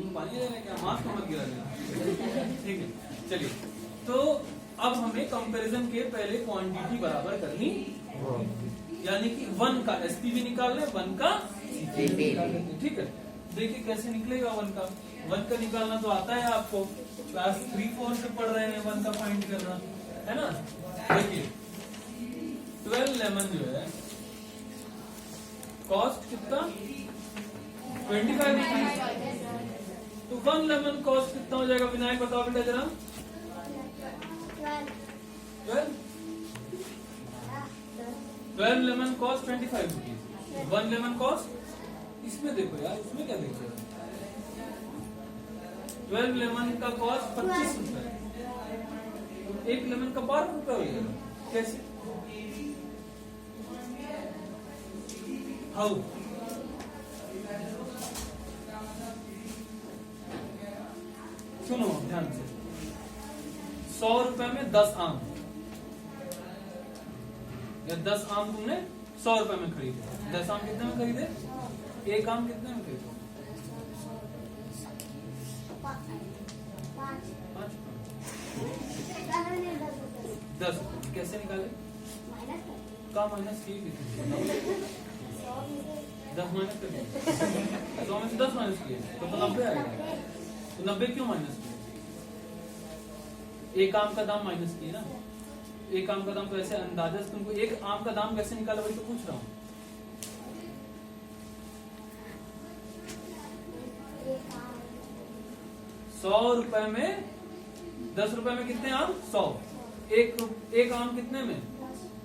में पानी देने क्या मास्क मत गिरा देना। ठीक है, चलिए तो अब हमें कंपैरिजन के पहले क्वांटिटी बराबर करनी, यानी कि 1 का एसपीवी निकालना है, 1 का सीपीवी निकालना है। ठीक है, देखिए कैसे निकलेगा 1 का निकालना तो आता है आपको, क्लास 3-4 से पढ़ रहे हैं 1 का फाइंड करना, है ना। देखिए 12 लेमन जो है कॉस्ट कितना 25 रुपीज, तो 1 लेमन कॉस्ट कितना हो जाएगा विनायक बताओ बेटा जरा। 12 lemon cost 25 rupees, 1 lemon cost, इसमें देखो यार उसमें क्या देख रहे हो, 12 लेमन का कॉस्ट 25 रुपए, तो 1 लेमन का 12 रुपए हो जाएगा। कैसे, हाउ, सुनो ध्यान से, 100 रुपए में 10 आम, या 10 आम तुमने 100 रुपए में खरीदे, 10 आम कितने में खरीदे, 1 आम कितने में खरीदे, 10 रुपए। कैसे निकाले, का माइनस किए, 10 माइनस कर दिए, 100 में से 10 माइनस किए तो 90 आएगा, तो 90 क्यों माइनस किए, 1 आम का दाम माइनस किए ना, 1 आम का दाम, तो ऐसे अंदाजा से तुमको 1 आम का दाम कैसे निकाला वही तो पूछ रहा हूँ। ₹100 में 10 रुपए में कितने आम, 100, एक आम कितने में,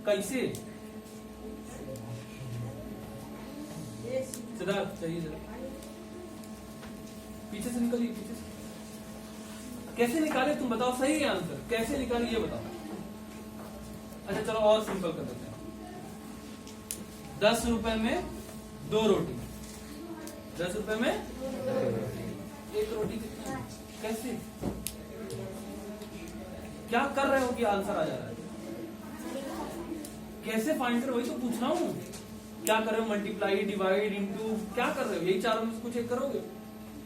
कैसे, सिद्धार्थ चाहिए जरा, पीछे से निकलिए, पीछे से कैसे निकाले तुम बताओ, सही है आंसर, कैसे निकाले ये बताओ। अच्छा चलो और सिंपल कर देते हैं, 10 रुपए में 2 रोटी, 10 रुपए में 1 रोटी कितना, कैसे, क्या कर रहे हो कि आंसर आ जा रहा है, कैसे फाइंड करो वही तो पूछ रहा हूँ, क्या कर रहे हो, मल्टीप्लाई, डिवाइड, इंटू, क्या कर रहे हो, यही चारों में से कुछ एक करोगे,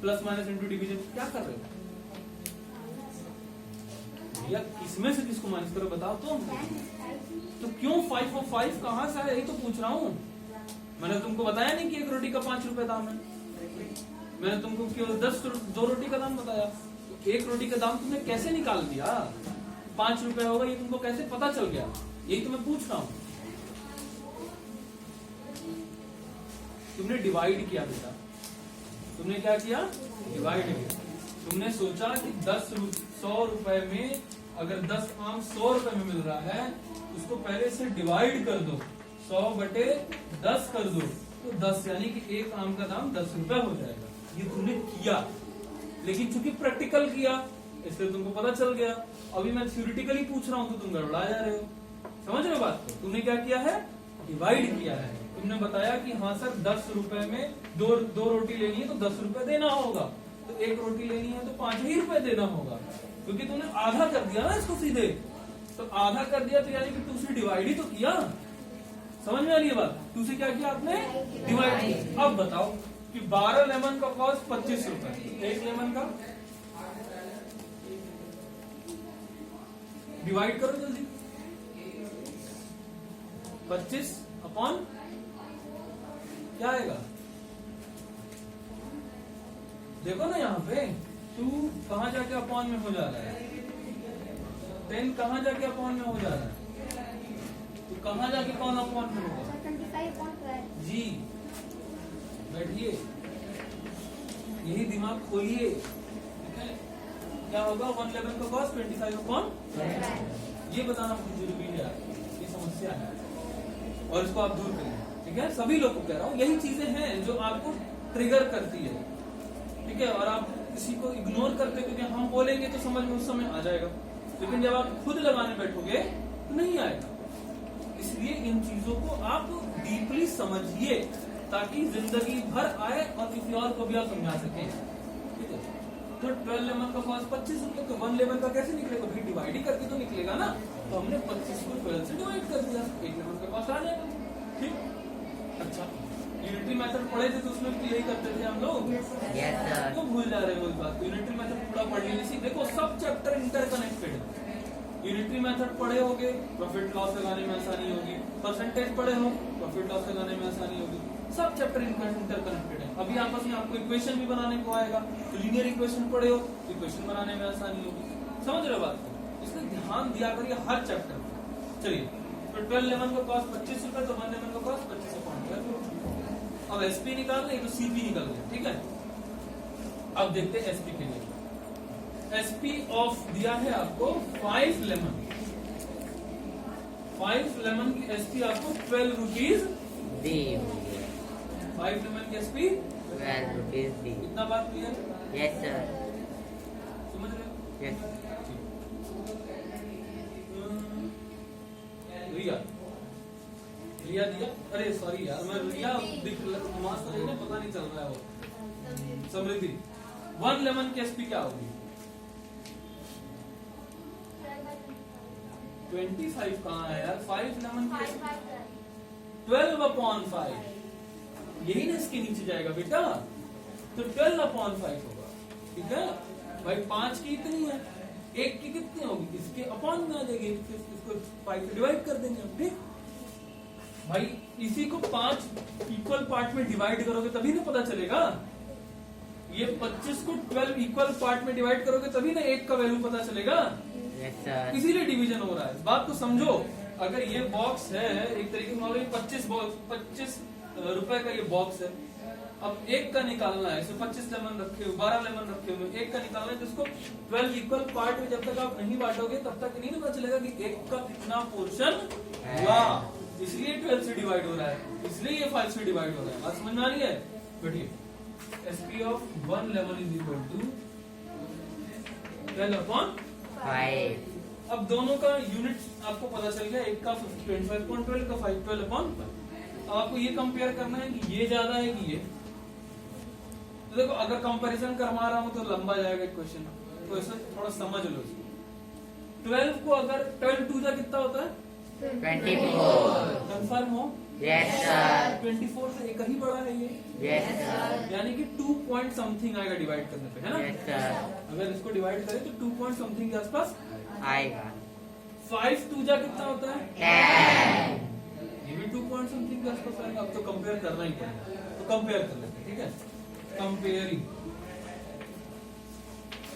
प्लस माइनस इंटू डिवीजन, क्या कर रहे हो या किसमें से किसको माइनस करो बताओ तो क्यों 5 और 5 कहां से है, यही तो पूछ रहा हूँ। मैंने तुमको बताया नहीं कि 1 रोटी का 5 रुपए दाम है, मैंने तुमको क्यों 2 रोटी का दाम बताया, 1 रोटी का दाम तुमने कैसे निकाल दिया, 5 रुपए होगा ये तुमको कैसे पता चल गया, यही तो मैं पूछ रहा हूँ। तुमने डिवाइड किया बेटा, तुमने क्या किया, डिवाइड किया, तुमने सोचा कि 100 रुपए में अगर 10 आम 100 रुपए में मिल रहा है, उसको पहले से डिवाइड कर दो, 100/10 कर दो, तो 10 यानी कि 1 आम का दाम 10 रुपए हो जाएगा, ये तुमने किया, लेकिन चूंकि प्रैक्टिकल किया इसलिए तुमको पता चल गया। अभी मैं थ्योरेटिकली पूछ रहा हूँ तो तुम गड़बड़ा जा रहे हो, समझ रहे हो बात को, तुमने क्या किया है, डिवाइड किया है, तुमने बताया कि हाँ सर 10 रुपए में दो रोटी लेनी है तो 10 रुपए देना होगा, तो 1 रोटी लेनी है तो 5 ही रुपए देना होगा, क्योंकि तुमने आधा कर दिया ना इसको सीधे, तो आधा कर दिया तो यानी कि तुमसे डिवाइड ही तो किया, समझ में आ रही है बात, तुमसे क्या किया आपने, डिवाइड किया। अब बताओ कि 12 लेमन का कॉस्ट 25 रुपए, 1 लेमन का डिवाइड करो जल्दी, 25 अपॉन क्या आएगा, देखो ना यहाँ पे 2 कहाँ जाके अपॉन में हो जा रहा है, 10 कहाँ जाके अपॉन में हो जा रहा है, तो कहाँ जाके कौन अपॉन में होगा, जी बैठिए, यही दिमाग खोलिए, ठीक है, क्या होगा 1 लेमन का कॉस्ट 25 अपॉन, ये बताना बहुत जरूरी है, ये समस्या है और इसको आप दूर करिए, ठीक है, सभी लोग को कह रहा हूँ, यही चीजें हैं जो आपको ट्रिगर करती है, ठीक है, और आप किसी को इग्नोर करते क्योंकि हम बोलेंगे तो समझ में उस समय आ जाएगा, लेकिन जब आप खुद लगाने बैठोगे तो नहीं आएगा, इसलिए इन चीजों को आप डीपली समझिए ताकि जिंदगी भर आए और किसी और को भी आप समझा सके, ठीक है। तो 12 लेमन का कॉस्ट 25 रुपए, तो 1 लेमन का कैसे निकलेगा, फिर डिवाइड ही करके तो निकलेगा ना, तो हमने 25 को 12 से डिवाइड कर दिया, 1 लेमन का कॉस्ट आ जाएगा, ठीक। अच्छा यूनिटरी मेथड पढ़े थे तो उसमें भी यही करते थे हम लोग। Yes sir. क्यों भूल जा रहे हो इस बात को? यूनिटरी मेथड पूरा पढ़ लीजिए। देखो सब चैप्टर इंटरकनेक्टेड है। यूनिटरी मेथड पढ़े होगे, प्रॉफिट लॉस लगाने में आसानी होगी। परसेंटेज पढ़े हो, प्रॉफिट लॉस लगाने में आसानी होगी। सब चैप्टर इंटरकनेक्टेड है। अभी आपस में आपको इक्वेशन भी बनाने को आएगा, तो लीनियर इक्वेशन पढ़े हो, इक्वेशन बनाने में आसानी होगी। समझ रहे हो बात को? इसलिए ध्यान दिया करिए हर चैप्टर में। चलिए, तो 12 लेमन का कॉस्ट 25 रुपए, तो 1 लेमन का कॉस्ट 25 अब एसपी निकाल रहे तो सीपी निकल गया। ठीक है, अब देखते हैं एसपी के लिए। एसपी ऑफ दिया है आपको 5 लेमन। 5 लेमन की एसपी आपको 12 रुपीज दी। 5 लेमन की एसपी 12 रुपीज दी। इतना बात क्लियर? Yes sir. समझ रहे हो? यस। रिया दिया, अरे सॉरी यार, मैं रिया मास्टर है ना, पता नहीं चल रहा है वो। समृद्धि 1 लेमन की एसपी क्या होगी? 25 कहाँ है यार? 5 लेमन की 12/5 यही ना इसके नीचे जाएगा बेटा, तो 12/5 होगा। ठीक है भाई, 5 की इतनी है, 1 की कितनी होगी? इसके अपॉन में आ जाएगी, इसको 5 से डिवाइड कर देंगे हम। ठीक भाई, इसी को 5 इक्वल पार्ट में डिवाइड करोगे तभी ना पता चलेगा। ये 25 को 12 इक्वल पार्ट में डिवाइड करोगे तभी ना 1 का वैल्यू पता चलेगा। Yes sir. इसीलिए डिवीजन हो रहा है। इस बात को समझो। अगर ये बॉक्स है, एक तरीके से मान लो 25 रुपए का ये बॉक्स है। अब 1 का निकालना है, इसमें 25 लेमन रखे हुए, 12 लेमन रखे हुए, 1 का निकालना है, जिसको 12 इक्वल पार्ट में जब तक आप नहीं बांटोगे तब तक नहीं पता चलेगा कि 1 का कितना पोर्शन हुआ। इसलिए 12 से डिवाइड हो रहा है, इसलिए ये 5 से डिवाइड हो रहा है। बात समझ में आ रही है? बैठिए। SP of 1 lemon is equal to 12/5। अब दोनों का यूनिट आपको पता चल गया, एक का 25.12 का 12/5। अब आपको ये कंपेयर करना है कि ये ज्यादा है कि ये। तो देखो, अगर कंपैरिजन करवा रहा हूं तो लंबा जाएगा क्वेश्चन, तो ऐसा थोड़ा समझ लो। 12 को अगर 12 2 जा कितना होता है? 24। कंफर्म हो? Yes sir. 24 से एक ही बड़ा है ये। Yes sir. यानी कि 2 पॉइंट समथिंग आएगा डिवाइड करने पे, है ना? Yes sir. अगर इसको डिवाइड करें तो 2 पॉइंट समथिंग के आसपास आएगा। 5 2 जा कितना होता है? 10। ये भी 2 पॉइंट समथिंग के आसपास आएगा। अब तो कंपेयर करना ही पड़ेगा, तो कंपेयर कर लेते हैं। ठीक है,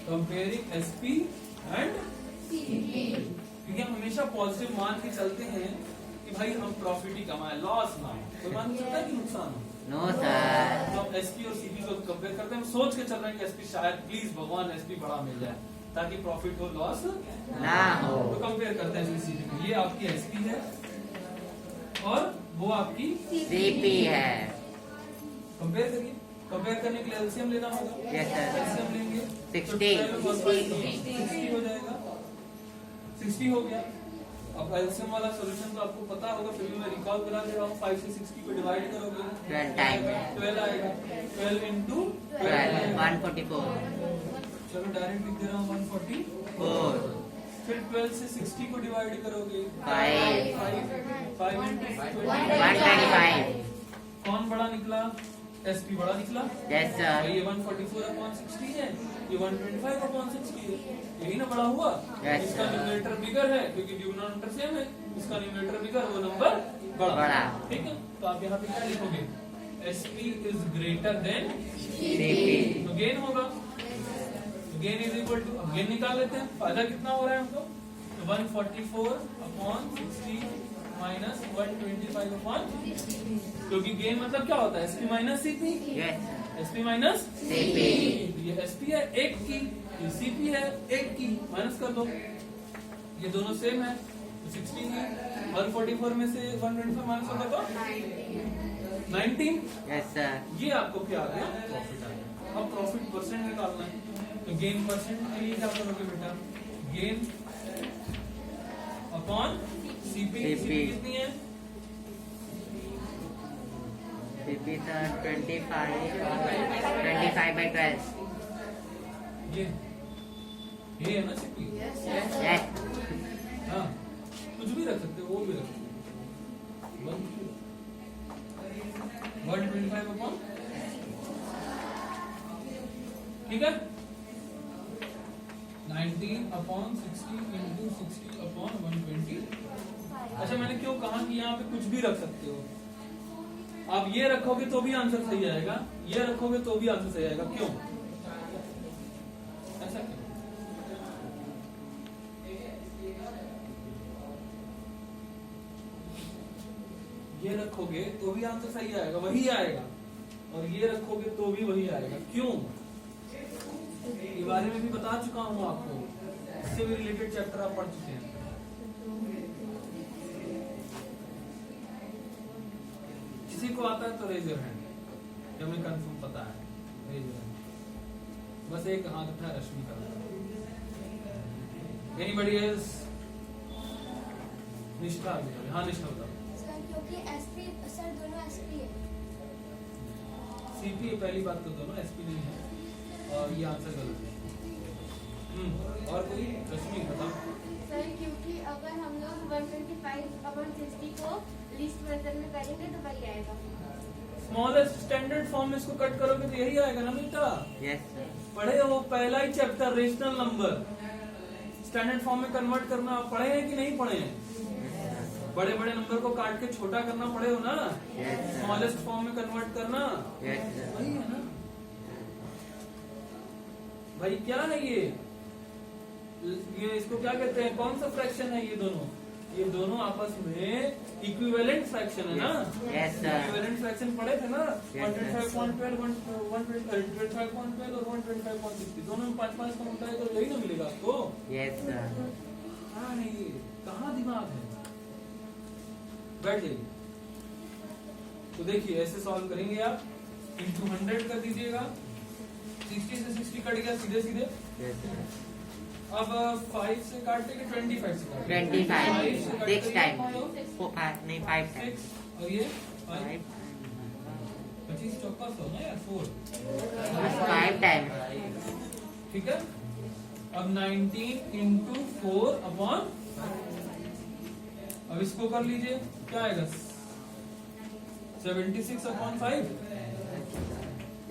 कंपेयरिंग एसपी एंड सीपी। क्योंकि हम हमेशा पॉजिटिव मान के चलते हैं कि भाई हम प्रॉफिट ही कमाए, लॉस ना हो। कोई मान के चलता है कि नुकसान हो? No sir. तो हम एसपी और सीपी को कंपेयर करते हैं। हम सोच के चल रहे हैं कि एसपी शायद, प्लीज भगवान, एसपी बड़ा मिल जाए ताकि प्रॉफिट हो, लॉस ना हो। तो कंपेयर करते हैं सीपी को। ये आपकी एसपी है और वो आपकी सीपी है। कंपेयर करिए। कंपेयर करने के लिए एलसीएम लेना होगा। Yes sir. एलसीएम लेंगे 60 तो 60 हो जाएगा। 60 हो गया। अब एलसीएम वाला सॉल्यूशन तो आपको पता होगा, फिर भी मैं रिकॉल करा दे रहा हूँ। 5 से 60 को डिवाइड करोगे 12 टाइम 12 आएगा। 12 इंटू 12 144। चलो डायरेक्ट लिख दे रहा हूँ 144। फिर 12 से 60 को डिवाइड करोगे 5 इंटू 125। कौन बड़ा निकला? एसपी बड़ा निकला। Yes sir. ये 144/60 है, ये 125/60 है। यही ना बड़ा हुआ। Yes, इसका sir. न्यूमरेटर बिगर है क्योंकि डिनोमिनेटर सेम है। इसका न्यूमरेटर बिगर, वो नंबर बड़ा। ठीक है, तो आप यहाँ पे क्या लिखोगे? SP is greater than CP. तो गेन होगा। Gain is equal to, gain निकाल लेते हैं। फायदा कितना हो रहा है हमको? तो 144/60 माइनस 125/60, क्योंकि गेन मतलब क्या होता है? SP minus CP. Yes SP minus CP. ये एसपी है 1 की, ये सीपी है 1 की, माइनस कर दो। ये दोनों सेम है, तो 60 है। 144 में से 125 माइनस होगा तो 19। Yes sir. ये आपको क्या आ गया? प्रॉफिट आ गया। अब प्रॉफिट परसेंट निकालना है, तो गेन परसेंट के लिए क्या करोगे बेटा? Gain upon CP. सीपी कितनी है? CP sir 25/12। ये है ना सीपी? यस। हाँ, कुछ भी रख सकते हो, वो भी रख सकते हो। 125 अपॉन, ठीक है, 19 अपॉन 60 इंटू 60 अपॉन 120। अच्छा मैंने क्यों कहा कि यहाँ पे कुछ भी रख सकते हो, आप ये रखोगे तो भी आंसर सही आएगा, ये रखोगे तो भी आंसर सही आएगा, क्यों ऐसा क्यों? ये रखोगे तो भी आंसर सही आएगा, वही आएगा, और ये रखोगे तो भी वही आएगा, क्यों? ये बारे में भी बता चुका हूं आपको, इससे भी रिलेटेड चैप्टर आप पढ़ चुके हैं। किसी को आता है तो रेज योर हैंड, जब हमें कंफर्म पता है, रेज योर हैंड, बस एक हाथ उठा रश्मि का। Anybody else? निष्ठा, हाँ निष्ठा बताओ। क्योंकि एसपी सर दोनों एसपी है। सीपी पहली बात तो दोनों एसपी नहीं है, और ये आंसर गलत है। और कोई? रश्मि बताओ। सर क्योंकि अगर हम लोग 125 अपॉन 60 को लिस्ट मेथड में करेंगे तो वही आएगा। स्मॉलेस्ट स्टैंडर्ड फॉर्म में इसको कट करोगे तो यही आएगा ना बेटा। Yes sir. पढ़े हो पहला ही chapter rational number, standard form में कन्वर्ट करना पढ़े हैं कि नहीं पढ़े हैं? बड़े बड़े नंबर को काट के छोटा करना पड़े हो ना, स्मॉलेस्ट फॉर्म में कन्वर्ट करना, वही है ना भाई। क्या है ये इसको क्या कहते हैं, कौन सा फ्रैक्शन है ये दोनों आपस में इक्विवेलेंट फ्रैक्शन है ना। Yes sir. इक्विवेलेंट फ्रैक्शन पढ़े थे ना, Yes, sir. 125.12 125.12 और 125.60 दोनों में 5 का होता है तो यही ना मिलेगा आपको। Yes sir. हाँ है ये, कहाँ दिमाग है, बैठ जाइए। तो देखिए ऐसे सॉल्व करेंगे आप, इंटू 100 कर दीजिएगा, 60 से 60 कट गया सीधे सीधे। Yes sir. अब 5 से काटेंगे 25 से काटेंगे, 25 से 6 टाइम, काटेंगे 5 टाइम, 6 और ये 5, 25 चौका 100 ना यार, 4 5 टाइम। ठीक है। अब 19 इंटू 4 अपॉन, अब इसको कर लीजिए, क्या आएगा 76 अपॉन 5।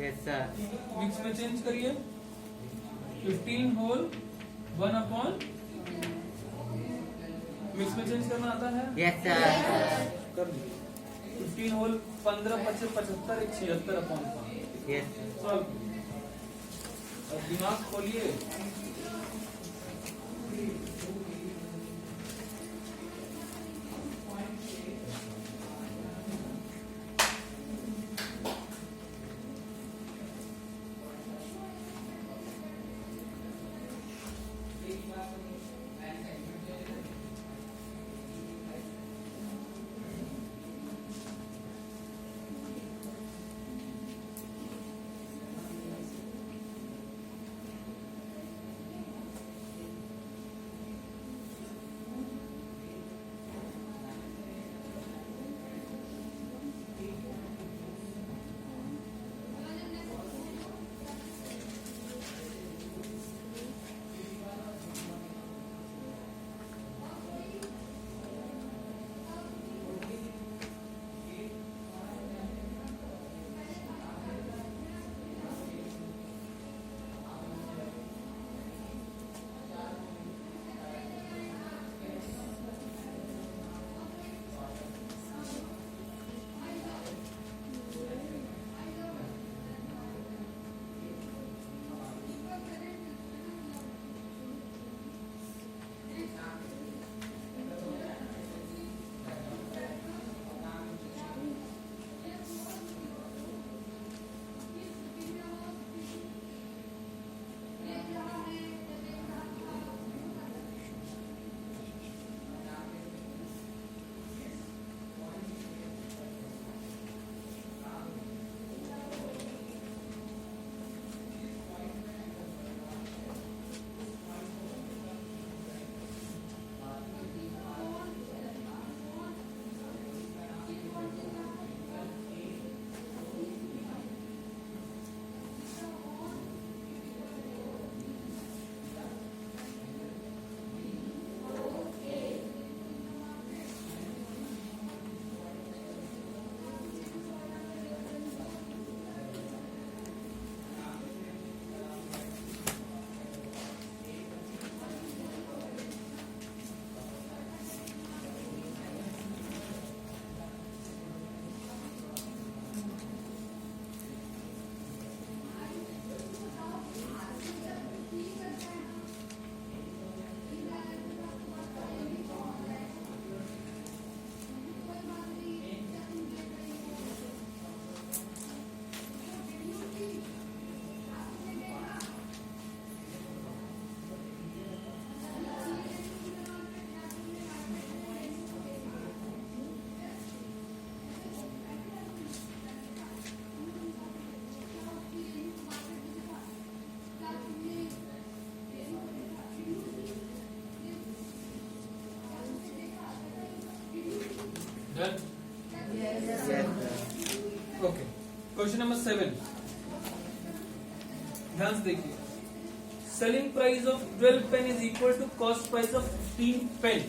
Yes sir. मिक्स में चेंज करिए, 15 होल 1 अपॉन, मिक्स में चेंज करना आता है? Yes sir. कर लीजिए, 15 whole 15 25 75 76 upon 5। Yes sir. Solve, अब दिमाग खोलिए। 7 ध्यान से देखिए, selling price of 12 pen is equal to cost price of 15 pen.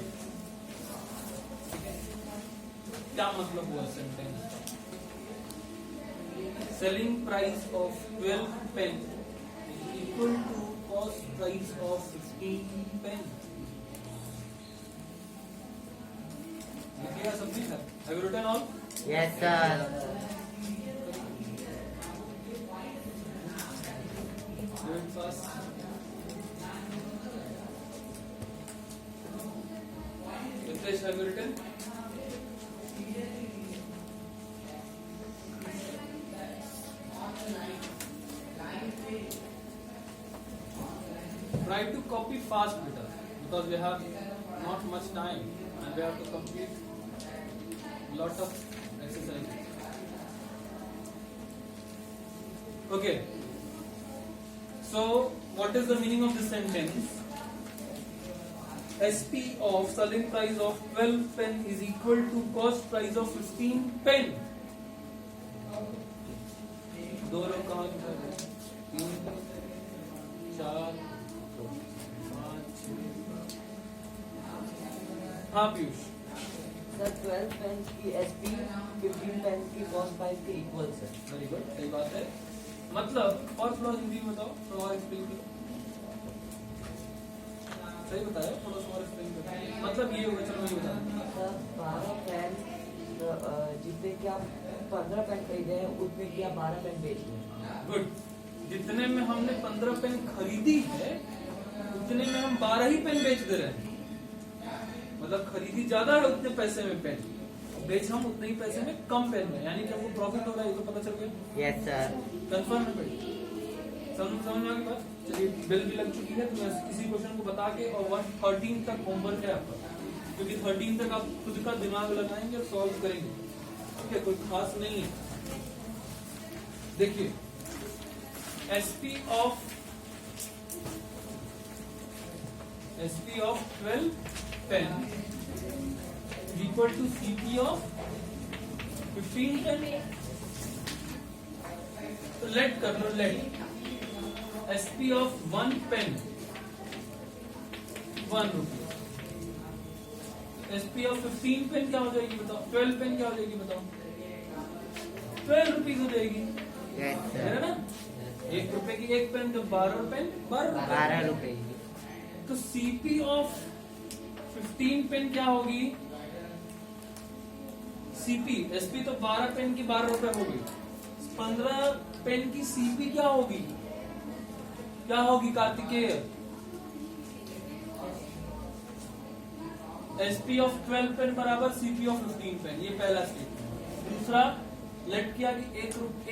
क्या मतलब हुआ sentence? Selling price of 12 pen is equal to cost price of 15 pen. लिखिएगा समझिए sir. Have you written all? Yes, sir. Do it fast. Ritesh, have you written? Try to copy fast, beta, because we have not much time and we have to complete lot of exercises. Okay. So, what is the meaning of this sentence? SP of selling price of 12 pen is equal to cost price of 15 pen. दो लोग कहाँ लिखा है? 3, 4, 5, 6। हाँ Piyush. Sir 12 pen की SP 15 pen की cost price के equal sir. Very good, सही बात है। मतलब और थोड़ा हिंदी में बताओ, थोड़ा और एक्सप्लेन करो। सही बताया, थोड़ा सा और एक्सप्लेन करो। मतलब ये होगा, चलो मैं बता दूं। सर 12 पेन जितने की आप 15 पेन खरीदे हैं उतने की आप 12 पेन बेच रहे हैं। गुड। जितने में हमने 15 पेन खरीदी है उतने में हम 12 ही पेन बेच दे रहे हैं। मतलब खरीदी ज्यादा है उतने पैसे में पेन, बेच हम उतने ही पैसे में कम पेन में, यानी कि हमको प्रॉफिट हो रहा है, ये तो पता चल गया। Yes, sir. कंफर्म है भाई? समझ में आ गई बात? चलिए बेल भी लग चुकी है, तो मैं इसी क्वेश्चन को बता के और 113 तक होमवर्क है आपका, क्योंकि 13 तक आप खुद का दिमाग लगाएंगे और सॉल्व करेंगे। ठीक है, कोई खास नहीं है। देखिए, SP of 12 pen equal to CP of 15 pen. तो लेट कर लो, लेट एसपी ऑफ 1 पेन 1 रुपये। एसपी ऑफ 15 पेन क्या हो जाएगी बताओ? 12 पेन क्या हो जाएगी बताओ? 12 रुपीज हो जाएगी, Yes, है sir. ना? 1 रुपए की 1 पेन, तो 12 पेन 12 रुपए। तो सीपी ऑफ 15 पेन क्या होगी? सीपी एसपी तो 12 पेन की 12 रुपए हो गई। 15 पेन की सीपी क्या होगी? क्या होगी कार्तिकेय? एसपी ऑफ 12 पेन बराबर सीपी ऑफ 15 पेन। ये पहला स्टेटमेंट। दूसरा, लेट किया कि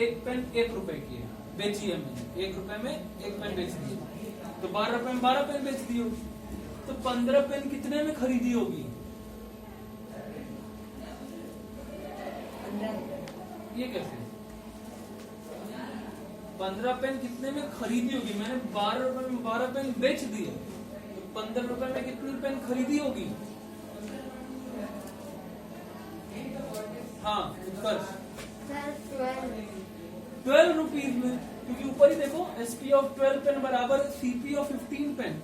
एक पेन 1 रुपए की है, बेची है मैंने 1 रुपए में 1 पेन बेच दी, तो 12 रुपए में 12 पेन बेच दी होगी। तो 15 पेन कितने में खरीदी होगी? ये कैसे? 15 पेन कितने में खरीदी होगी? मैंने 12 रुपए में 12 पेन बेच दिए, तो 15 रुपए में कितनी पेन खरीदी होगी? हाँ उत्कर्ष, 12 रुपीज में, क्योंकि ऊपर ही देखो एसपी ऑफ 12 पेन बराबर CP of 15 pen.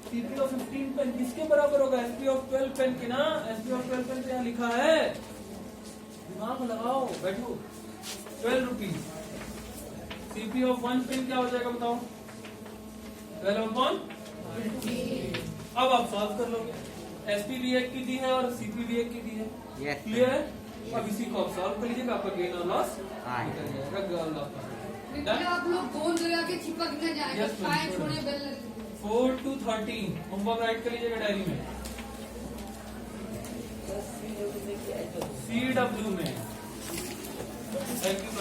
CP of 15 pen किसके बराबर होगा? एसपी ऑफ 12 पेन के ना। एसपी ऑफ 12 पेन तो यहाँ लिखा है, दिमाग लगाओ, बैठो। 12 रुपीज। सीपी ऑफ 1 पेन क्या हो जाएगा बताओ? 12/15। अब आप सॉल्व कर लोगे। एसपी भी 1 की दी है और सीपी भी 1 की दी है। Yes, क्लियर है? अब इसी को आप सॉल्व कर लीजिएगा, आपका गेन और लॉस हाँ। निकल जाएगा। मतलब आप लोग गोल जगह के चिपक न जाए, Yes, ma'am. पाए छोड़े बेल लगे। 4 to 13 होमवर्क राइट कर लीजिएगा डायरी में। सर CW में क्या है? CW में थैंक यू।